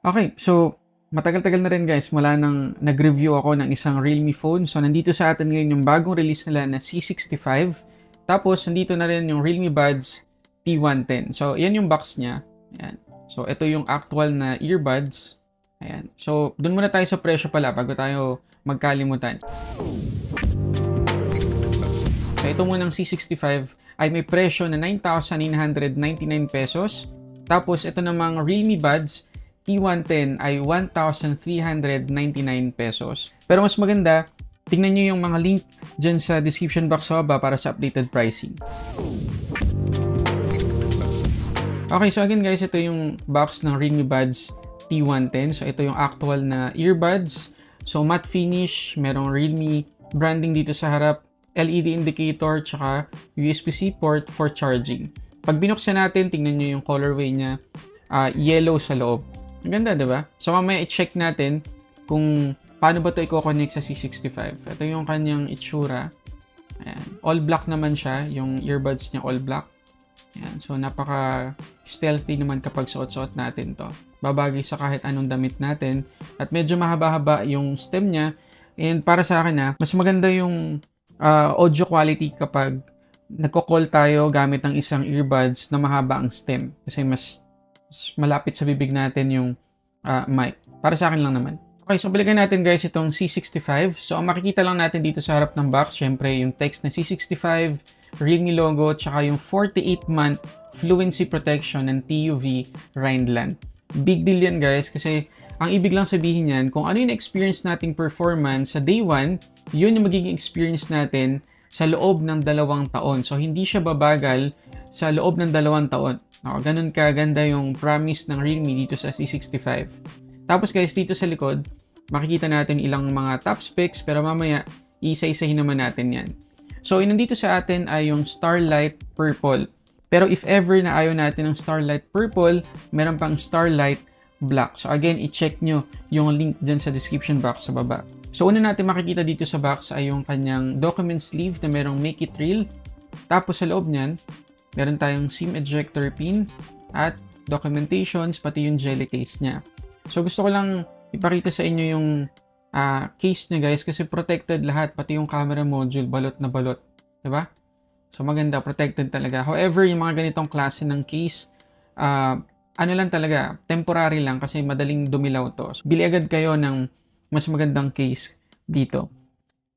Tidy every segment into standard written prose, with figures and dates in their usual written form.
Okay, so matagal-tagal na rin guys mula nang nag-review ako ng isang Realme phone. So nandito sa atin ngayon yung bagong release nila na C65. Tapos nandito na rin yung Realme Buds T110. So yan yung box niya. Ayan. So ito yung actual na earbuds. Ayan. So dun muna tayo sa presyo pala bago tayo magkalimutan. So ito munang C65 ay may presyo na 9,999 pesos. Tapos ito namang Realme Buds T110 ay 1,399 pesos. Pero mas maganda, tingnan nyo yung mga link dyan sa description box sa baba para sa updated pricing. Okay, so again guys, ito yung box ng Realme Buds T110. So ito yung actual na earbuds. So matte finish, merong Realme branding dito sa harap, LED indicator, tsaka USB-C port for charging. Pag binuksan natin, tingnan nyo yung colorway niya, yellow sa loob. Ang ganda, diba? So mamaya i-check natin kung paano ba ito i-connect sa C65. Ito yung kanyang itsura. Ayan. All black naman siya. Yung earbuds niya all black. Ayan. So napaka-stealthy naman kapag suot-suot natin to. Babagay sa kahit anong damit natin. At medyo mahaba-haba yung stem niya. And para sa akin mas maganda yung audio quality kapag nagko-call tayo gamit ng isang earbuds na mahaba ang stem. Kasi mas malapit sa bibig natin yung mic. Para sa akin lang naman. Okay, so balikan natin guys itong C65. So ang makikita lang natin dito sa harap ng box, syempre yung text na C65, Realme logo, tsaka yung 48-month fluency protection ng TUV Rhineland. Big deal yan guys kasi ang ibig lang sabihin yan, kung ano yung experience nating performance sa day 1, yun yung magiging experience natin sa loob ng 2 taon. So hindi siya babagal sa loob ng 2 taon. Ganun kaganda yung promise ng Realme dito sa C65. Tapos guys, dito sa likod, makikita natin ilang mga top specs pero mamaya isa-isahin naman natin yan. So, nandito sa atin ay yung Starlight Purple. Pero if ever na ayaw natin ng Starlight Purple, meron pang Starlight Black. So again, i-check nyo yung link dyan sa description box sa baba. So una natin makikita dito sa box ay yung kanyang document sleeve na merong Make It Real. Tapos sa loob nyan, meron tayong SIM ejector pin at documentations, pati yung jelly case niya. So gusto ko lang ipakita sa inyo yung case niya guys kasi protected lahat, pati yung camera module, balot na balot. Diba? So maganda, protected talaga. However, yung mga ganitong klase ng case, ano lang talaga, temporary lang kasi madaling dumilaw to. So, bili agad kayo ng mas magandang case dito.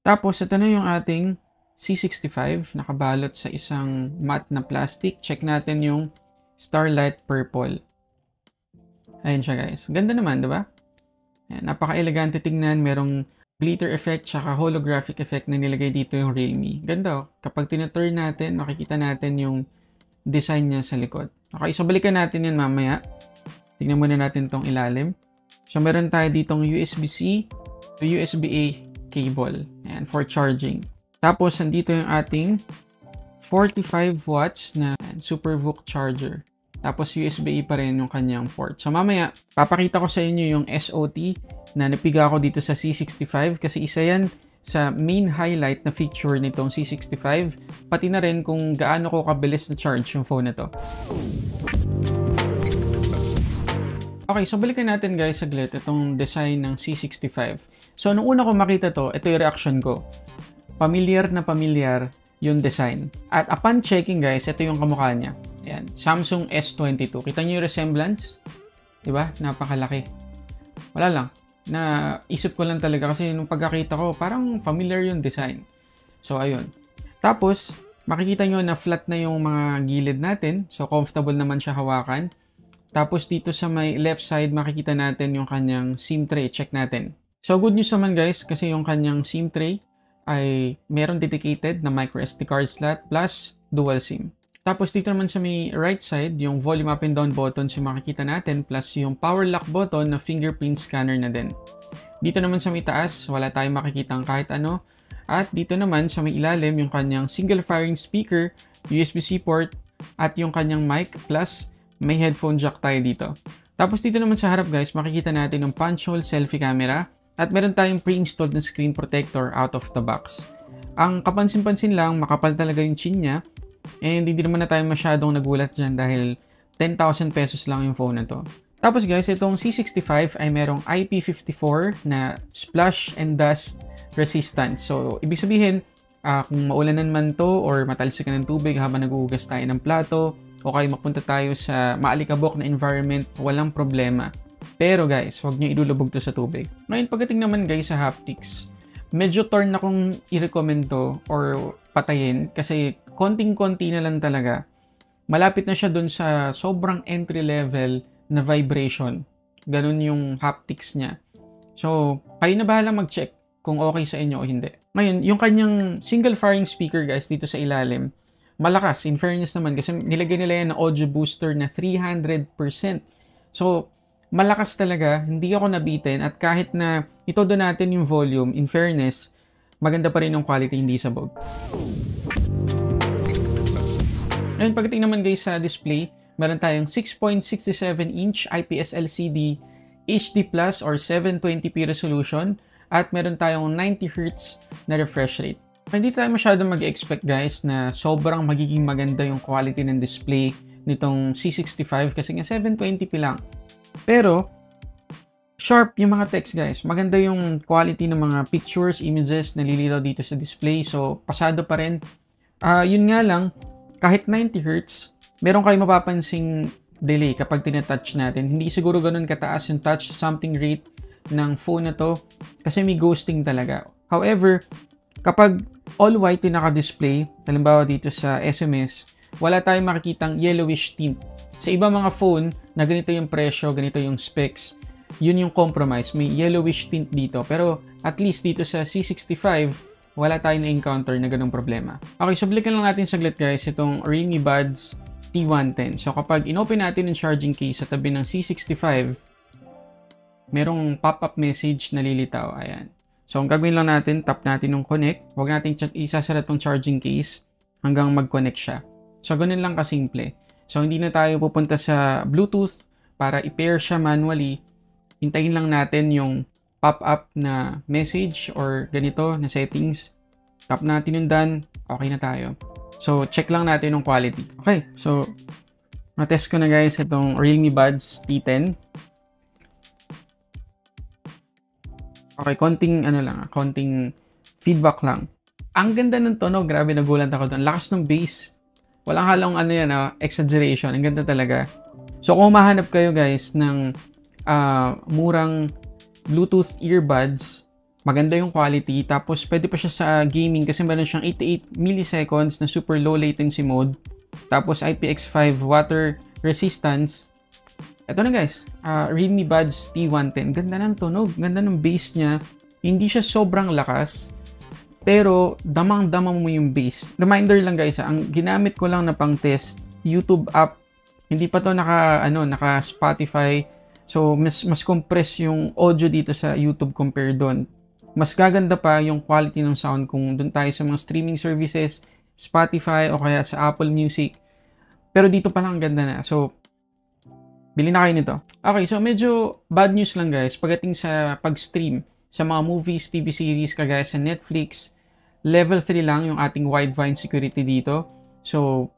Tapos, ito na yung ating C65, nakabalot sa isang matte na plastic. Check natin yung Starlight Purple. Ayan siya guys. Ganda naman, diba? Napaka-elegante tingnan. Merong glitter effect tsaka holographic effect na nilagay dito yung Realme. Ganda oh. Kapag tinuturn natin, makikita natin yung design niya sa likod. Okay, so balikan natin yan mamaya. Tingnan muna natin tong ilalim. So meron tayo ditong USB-C to USB-A cable. Ayan, for charging. Tapos, nandito yung ating 45 watts na SuperVOOC charger. Tapos, USB-A pa rin yung kanyang port. So, mamaya, papakita ko sa inyo yung SOT na napiga ko dito sa C65 kasi isa yan sa main highlight na feature nitong C65. Pati na rin kung gaano ko kabilis na charge yung phone na to. Okay, so balikan natin guys saglit itong design ng C65. So, nung una ko makita to, ito yung reaction ko. Pamilyar na pamilyar yung design. At upon checking guys, ito yung kamukha niya. Ayan, Samsung S22. Kita niyo yung resemblance? Diba? Napakalaki. Wala lang. Naisip ko lang talaga kasi nung pagkakita ko, parang familiar yung design. So, ayun. Tapos, makikita nyo na flat na yung mga gilid natin. So, comfortable naman siya hawakan. Tapos, dito sa may left side, makikita natin yung kanyang SIM tray. Check natin. So, good news naman guys, kasi yung kanyang SIM tray ay meron dedicated na micro SD card slot plus dual SIM. Tapos dito naman sa may right side, yung volume up and down buttons yung makikita natin plus yung power lock button na fingerprint scanner na din. Dito naman sa may taas, wala tayong makikita kahit ano. At dito naman sa may ilalim, yung kanyang single firing speaker, USB-C port, at yung kanyang mic plus may headphone jack tayo dito. Tapos dito naman sa harap guys, makikita natin yung punch hole selfie camera. At meron tayong pre-installed na screen protector out of the box. Ang kapansin-pansin lang, makapal talaga yung chin niya. And hindi naman na tayo masyadong nagulat dyan dahil 10,000 pesos lang yung phone na to. Tapos guys, itong C65 ay merong IP54 na splash and dust resistant. So, ibig sabihin, kung maulanan man to or matalsik ka ng tubig habang naguhugas tayo ng plato, o kaya mapunta tayo sa maalikabok na environment, walang problema. Pero guys, huwag nyo ilulubog to sa tubig. Ngayon, pagdating naman guys sa haptics, medyo torn akong i-recommend to or patayin kasi konting-konti na lang talaga. Malapit na siya dun sa sobrang entry level na vibration. Ganun yung haptics niya. So, kayo na bahala mag-check kung okay sa inyo o hindi. Ngayon, yung kanyang single firing speaker guys dito sa ilalim, malakas. In fairness naman kasi nilagay nila yan na audio booster na 300%. So, malakas talaga. Hindi ako nabitin at kahit na itodo natin yung volume, in fairness, maganda pa rin yung quality, hindi sabog. Ngayon, pagdating naman guys sa display, meron tayong 6.67-inch IPS LCD HD Plus or 720p resolution at meron tayong 90Hz na refresh rate. Hindi tayo masyadong mag-expect guys na sobrang magiging maganda yung quality ng display nitong C65 kasi nga 720p lang. Pero, sharp yung mga text guys. Maganda yung quality ng mga pictures, images na lilitaw dito sa display. So, pasado pa rin. Yun nga lang, kahit 90Hz, meron kayong mapapansing delay kapag tinatouch natin. Hindi siguro ganun kataas yung touch sampling rate ng phone na to kasi may ghosting talaga. However, kapag all white yung naka-display, halimbawa dito sa SMS, wala tayong makikitang yellowish tint. Sa iba mga phone na ganito yung presyo, ganito yung specs, yun yung compromise. May yellowish tint dito. Pero at least dito sa C65, wala tayong na-encounter na ganung problema. Okay, so balikan lang natin saglit guys itong Realme Buds T110. So kapag inopen natin yung charging case sa tabi ng C65, merong pop-up message na lilitaw. Ayan. So ang gagawin lang natin, tap natin yung connect. Huwag natin isasara tong charging case hanggang mag-connect siya. So ganun lang kasimple. So hindi na tayo pupunta sa Bluetooth para i-pair siya manually. Hintayin lang natin yung pop-up na message or ganito na settings. Tap natin yung done. Okay na tayo. So, check lang natin yung quality. Okay, so, na-test ko na guys itong Realme Buds T10. Okay, konting feedback lang. Ang ganda ng tunog, grabe nagulat ako doon. Lakas ng bass. Walang halong exaggeration. Ang ganda talaga. So, kung mahanap kayo guys ng murang Bluetooth earbuds, maganda yung quality, tapos pwede pa siya sa gaming kasi meron siyang 88 milliseconds na super low latency mode, tapos IPX5 water resistance. Ito na guys, Realme Buds T110. Ganda ng tunog, ganda ng bass niya. Hindi siya sobrang lakas, pero damang-dama mo yung bass. Reminder lang guys, ang ginamit ko lang na pang test, YouTube app. Hindi pa to naka Spotify. So, mas compress yung audio dito sa YouTube compare doon. Mas gaganda pa yung quality ng sound kung doon tayo sa mga streaming services, Spotify o kaya sa Apple Music. Pero dito pa lang ang ganda na. So, bili na kayo nito. Okay, so medyo bad news lang guys pagdating sa pag-stream sa mga movies, TV series kagaya sa Netflix. Level 3 lang yung ating Widevine security dito. So,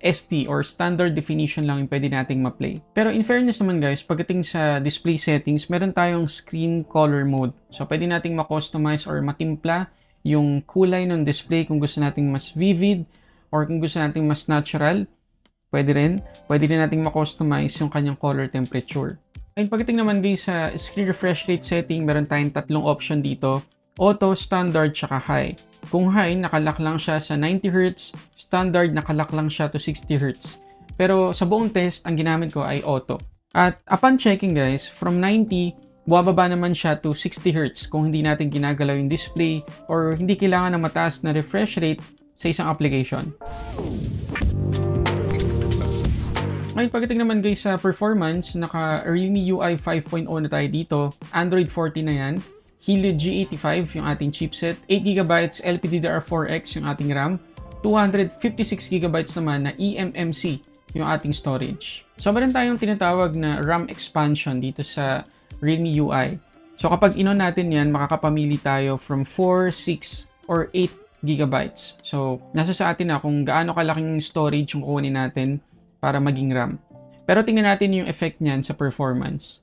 ST or standard definition lang yung pwede nating ma-play. Pero in fairness naman guys, pagdating sa display settings, meron tayong screen color mode. So pwede nating ma-customize or matimpla yung kulay ng display kung gusto nating mas vivid or kung gusto nating mas natural. Pwede rin. Pwede rin nating ma-customize yung kanyang color temperature. Ayun, pagdating naman guys sa screen refresh rate setting, meron tayong tatlong option dito. Auto, standard, tsaka high. Kung high, nakalock lang siya sa 90Hz. Standard, nakalock lang siya to 60Hz. Pero sa buong test, ang ginamit ko ay auto. At upon checking guys, from 90, bumababa naman siya to 60Hz kung hindi natin ginagalaw yung display or hindi kailangan ng mataas na refresh rate sa isang application. Ngayon, pagdating naman guys sa performance, naka Realme UI 5.0 na tayo dito. Android 14 na yan. Helio G85 yung ating chipset, 8GB LPDDR4X yung ating RAM, 256GB naman na eMMC yung ating storage. So meron tayong tinatawag na RAM expansion dito sa Realme UI. So kapag in-on natin yan, makakapamili tayo from 4, 6, or 8GB. So nasa sa atin na kung gaano kalaking storage yung kukunin natin para maging RAM. Pero tingnan natin yung effect niyan sa performance.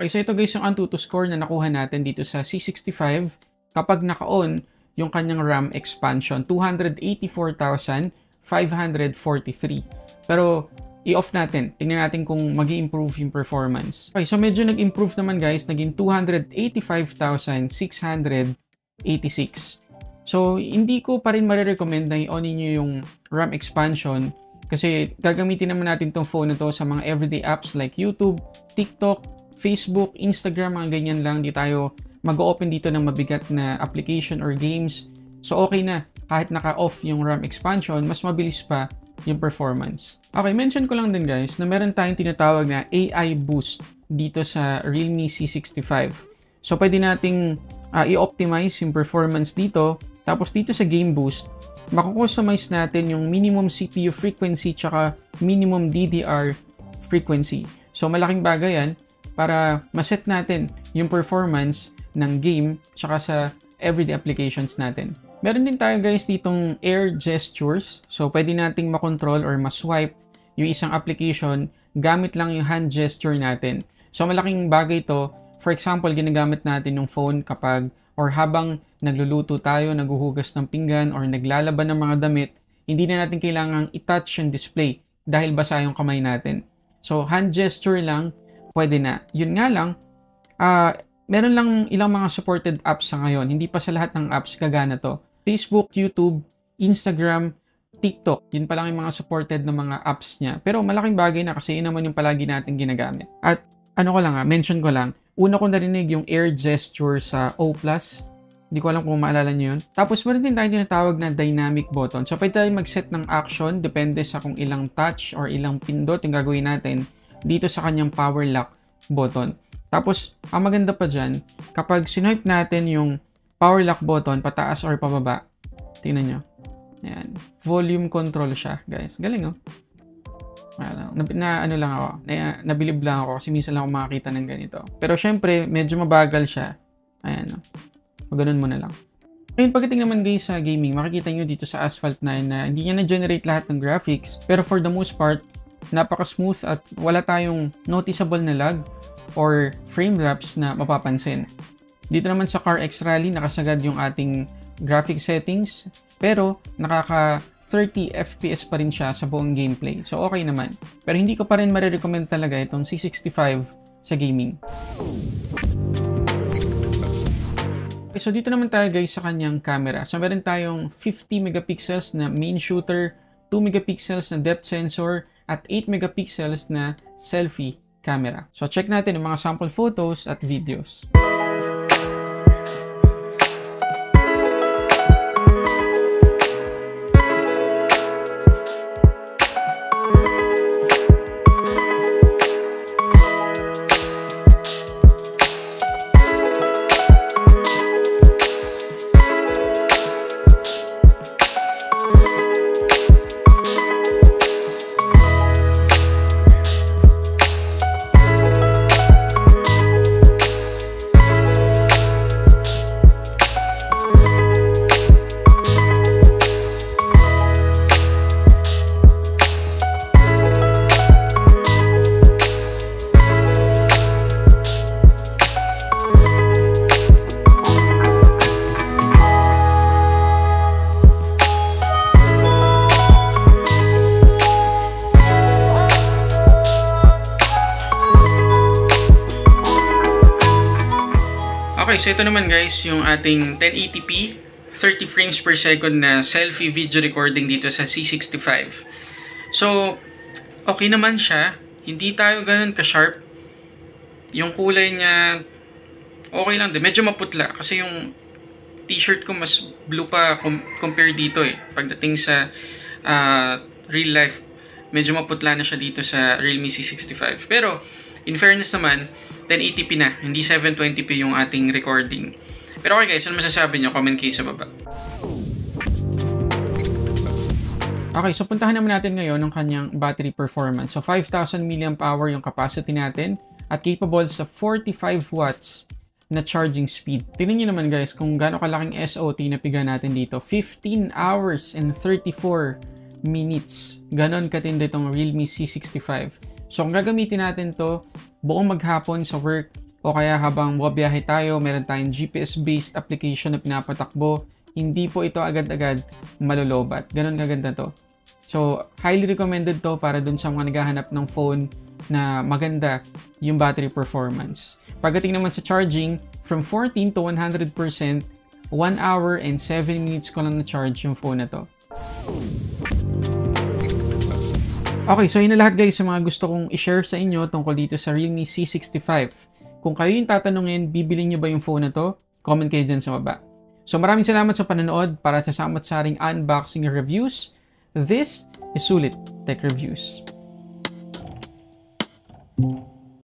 Okay, so ito guys yung AnTuTu score na nakuha natin dito sa C65 kapag naka-on yung kanyang RAM expansion, 284,543. Pero i-off natin. Tingnan natin kung mag-i-improve yung performance. Okay, so medyo nag-improve naman guys. Naging 285,686. So, hindi ko pa rin marirecommend na i-onin nyo yung RAM expansion kasi gagamitin naman natin tong phone na to sa mga everyday apps like YouTube, TikTok, Facebook, Instagram, mga ganyan lang. Di tayo mag-open dito ng mabigat na application or games. So, okay na. Kahit naka-off yung RAM expansion, mas mabilis pa yung performance. Okay, mention ko lang din guys na meron tayong tinatawag na AI boost dito sa Realme C65. So, pwede nating i-optimize yung performance dito. Tapos dito sa game boost, mako-customize natin yung minimum CPU frequency tsaka minimum DDR frequency. So, malaking bagay yan para maset natin yung performance ng game tsaka sa everyday applications natin. Meron din tayo guys ditong air gestures. So, pwede nating makontrol or maswipe yung isang application gamit lang yung hand gesture natin. So, malaking bagay to. For example, ginagamit natin yung phone kapag or habang nagluluto tayo, naghuhugas ng pinggan or naglalaban ng mga damit, hindi na natin kailangang i-touch yung display dahil basa yung kamay natin. So, hand gesture lang, pwede na. Yun nga lang, meron lang ilang mga supported apps sa ngayon. Hindi pa sa lahat ng apps gagana to. Facebook, YouTube, Instagram, TikTok. Yun pa lang yung mga supported na mga apps niya. Pero malaking bagay na kasi yun naman yung palagi natin ginagamit. At mention ko lang, una ko narinig yung air gesture sa O+. Hindi ko alam kung maalala nyo yun. Tapos meron din tayo tinatawag na dynamic button. So pwede tayo mag-set ng action depende sa kung ilang touch or ilang pindot yung gagawin natin dito sa kanyang power lock button. Tapos, ang maganda pa dyan, kapag sinipe natin yung power lock button pataas or pababa, tingnan nyo. Ayan. Volume control siya, guys. Galing, oh. Nabilib lang ako kasi minsan lang ako makakita ng ganito. Pero syempre, medyo mabagal siya. Ayan, oh. Ganun mo na lang. Ngayon, pagdating naman guys sa gaming, makikita nyo dito sa Asphalt 9 na hindi niya na-generate lahat ng graphics. Pero for the most part, napaka-smooth at wala tayong noticeable na lag or frame drops na mapapansin. Dito naman sa CarX Rally, nakasagad yung ating graphic settings, pero nakaka 30 FPS pa rin siya sa buong gameplay. So okay naman. Pero hindi ko pa rin marirecommend talaga itong C65 sa gaming. Okay, so dito naman tayo guys sa kanyang camera. So meron tayong 50 megapixels na main shooter, 2 megapixels na depth sensor, at 8 megapixels na selfie camera. So check natin ang mga sample photos at videos. Okay, so ito naman guys, yung ating 1080p, 30 frames per second na selfie video recording dito sa C65. So, okay naman siya. Hindi tayo ganun ka-sharp. Yung kulay niya, okay lang din. Medyo maputla kasi yung t-shirt ko mas blue pa compare dito eh. Pagdating sa real life, medyo maputla na siya dito sa Realme C65. Pero, in fairness naman, 1080p na, hindi 720p yung ating recording. Pero okay guys, ano masasabi nyo? Comment kayo sa baba. Okay, so puntahan naman natin ngayon ang kanyang battery performance. So 5,000 mAh yung capacity natin at capable sa 45 watts na charging speed. Tingnan nyo naman guys kung gaano kalaking SOT na piga natin dito. 15 hours and 34 minutes. Ganon katindi itong Realme C65. So kung gagamitin natin to buong maghapon sa work o kaya habang bumabiyahe tayo, meron tayong GPS-based application na pinapatakbo, hindi po ito agad-agad malulobat. Ganon kaganda to. So highly recommended to para dun sa mga naghahanap ng phone na maganda yung battery performance. Pagdating naman sa charging, from 14 to 100%, 1 hour and 7 minutes ko lang na-charge yung phone na to. Okay, so yun na lahat guys sa mga gusto kong i-share sa inyo tungkol dito sa Realme C65. Kung kayo yung tatanungin, bibili nyo ba yung phone na to? Comment kayo dyan sa baba. So maraming salamat sa panonood para sa samot-saring unboxing reviews. This is Sulit Tech Reviews.